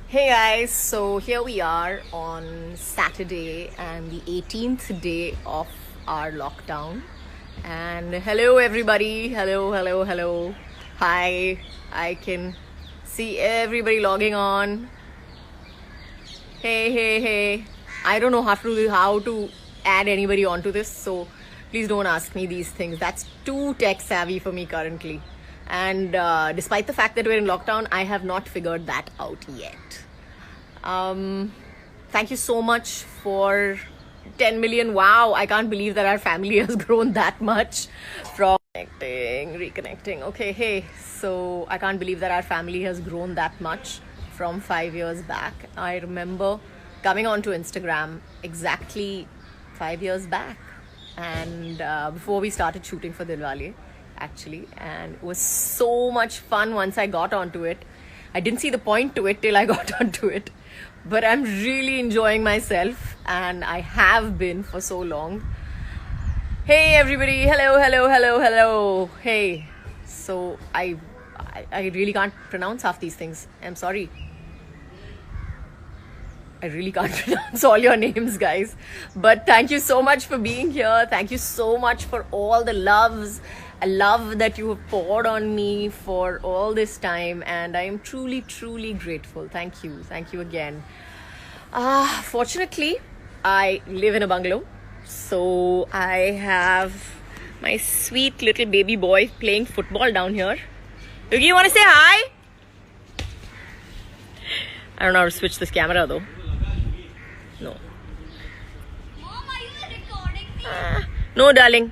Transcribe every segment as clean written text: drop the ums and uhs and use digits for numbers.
Hey guys, so here we are on Saturday and the 18th day of our lockdown. And hello everybody, hello. Hi, I can see everybody logging on. Hey. I don't know how to add anybody onto this, so please don't ask me these things. That's too tech savvy for me currently. And despite the fact that we're in lockdown, I have not figured that out yet. Thank you so much for 10 million. Wow, I can't believe that our family has grown that much from reconnecting. Okay, hey, so I can't believe that our family has grown that much from 5 years back. I remember coming onto Instagram exactly 5 years back, and before we started shooting for Dilwale, actually, and it was so much fun once I got onto it. I didn't see the point to it till I got onto it, but I'm really enjoying myself, and I have been for so long. Hey everybody, hello. Hey, so I really can't pronounce half these things. I'm sorry. I really can't pronounce all your names, guys. But thank you so much for being here. Thank you so much for all the love that you have poured on me for all this time. And I am truly grateful. Thank you. Thank you again. Fortunately, I live in a bungalow. So I have my sweet little baby boy playing football down here. Yuki, you want to say hi? I don't know how to switch this camera though. No. Mom, are you recording me? No, darling.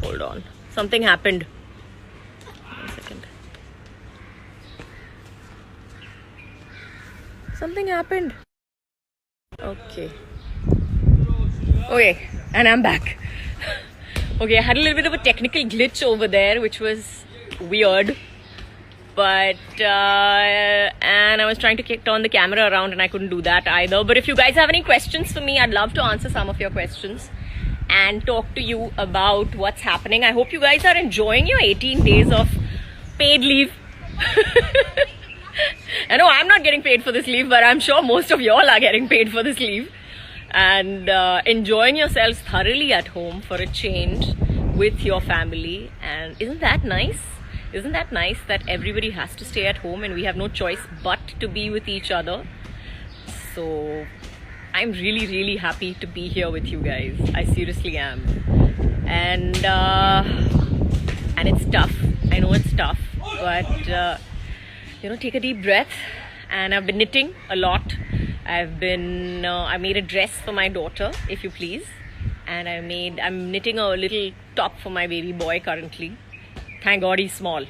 Hold on. Something happened. 1 second. Something happened. Okay, and I'm back. Okay, I had a little bit of a technical glitch over there, which was weird. But and I was trying to turn the camera around and I couldn't do that either. But if you guys have any questions for me, I'd love to answer some of your questions and talk to you about what's happening. I hope you guys are enjoying your 18 days of paid leave. I know I'm not getting paid for this leave, but I'm sure most of y'all are getting paid for this leave and enjoying yourselves thoroughly at home for a change with your family. And isn't that nice? Isn't that nice that everybody has to stay at home and we have no choice but to be with each other? So I'm really happy to be here with you guys. I seriously am. And it's tough. I know it's tough, but take a deep breath. And I've been knitting a lot. I made a dress for my daughter, if you please, and I'm knitting a little top for my baby boy currently. Thank God he's small.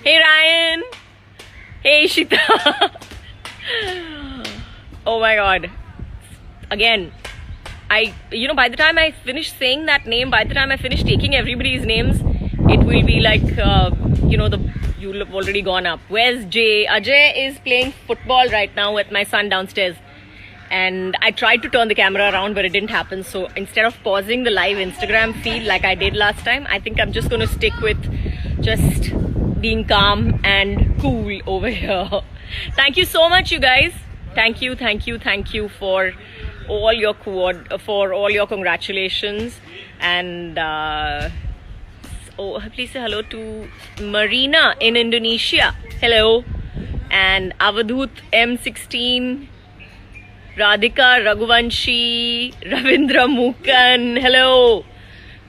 Hey Ryan. Hey Shita. Oh my God. Again, by the time I finish saying that name, by the time I finish taking everybody's names, it will be like, you'll have already gone up. Where's Jay? Ajay is playing football right now with my son downstairs. And I tried to turn the camera around, but it didn't happen. So instead of pausing the live Instagram feed like I did last time, I think I'm just going to stick with just being calm and cool over here. Thank you so much, you guys. Thank you for all your congratulations. And please say hello to Marina in Indonesia. Hello. And Avadhut M16. Radhika Raghuvanshi, Ravindra Mukan, hello.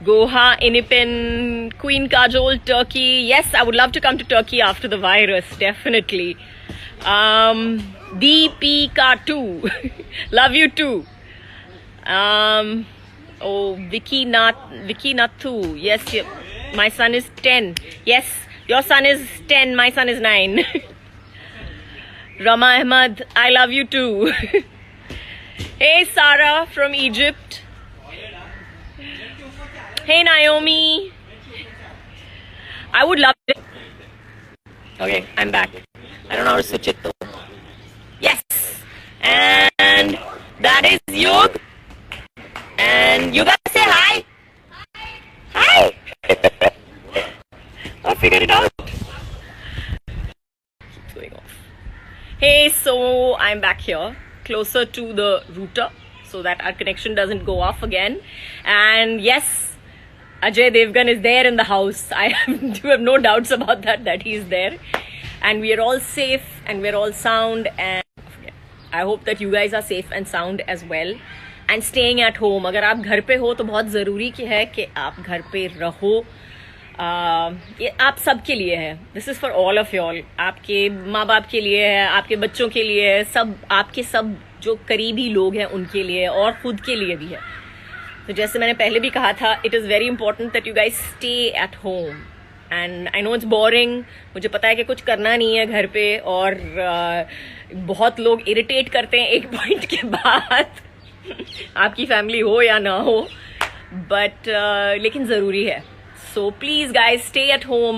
Goha Inipin, Queen Kajol, Turkey. Yes, I would love to come to Turkey after the virus, definitely. DPK2, love you too. Vicky Nathu, yes, my son is 10. Yes, your son is 10, my son is 9. Rama Ahmad, I love you too. Hey Sarah from Egypt. Hey Naomi. I would love it. Okay, I'm back. I don't know how to switch it though. Yes. And that is Yog. And you guys say hi. Hi. I figured it out. Hey, so I'm back here, closer to the router, so that our connection doesn't go off again. And yes, Ajay Devgan is there in the house. I have no doubts about that he's there. And we are all safe and we're all sound. And I hope that you guys are safe and sound as well. And staying at home. अगर आप घर पे हो तो बहुत ज़रूरी है कि आप घर पे रहो. ये आप सब के लिए है. This is for all of wall. आपके माँ बाप के लिए है, आपके बच्चों के लिए है, सब आपके सब जो करीबी लोग हैं उनके लिए और खुद के लिए भी है. तो जैसे मैंने पहले भी कहा था, it is very important that you guys stay at home. And I know it's boring. मुझे पता है कि कुछ करना नहीं है घर पे और बहुत लोग इरिटेट करते हैं एक पॉइंट के बाद. आपकी फैमिली हो या ना हो, बट लेकिन ज़रूरी है. So please guys, stay at home.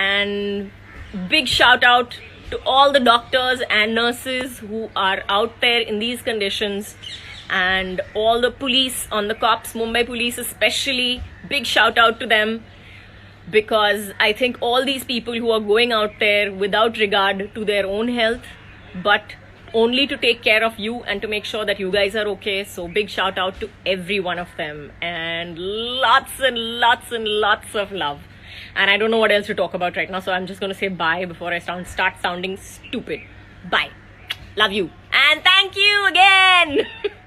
And big shout out to all the doctors and nurses who are out there in these conditions, and all the police on the cops, Mumbai police especially. Big shout out to them, because I think all these people who are going out there without regard to their own health, but only to take care of you and to make sure that you guys are okay. So big shout out to every one of them, and lots and lots and lots of love. And I don't know what else to talk about right now, so I'm just going to say bye before I start sounding stupid. Bye. Love you. And thank you again.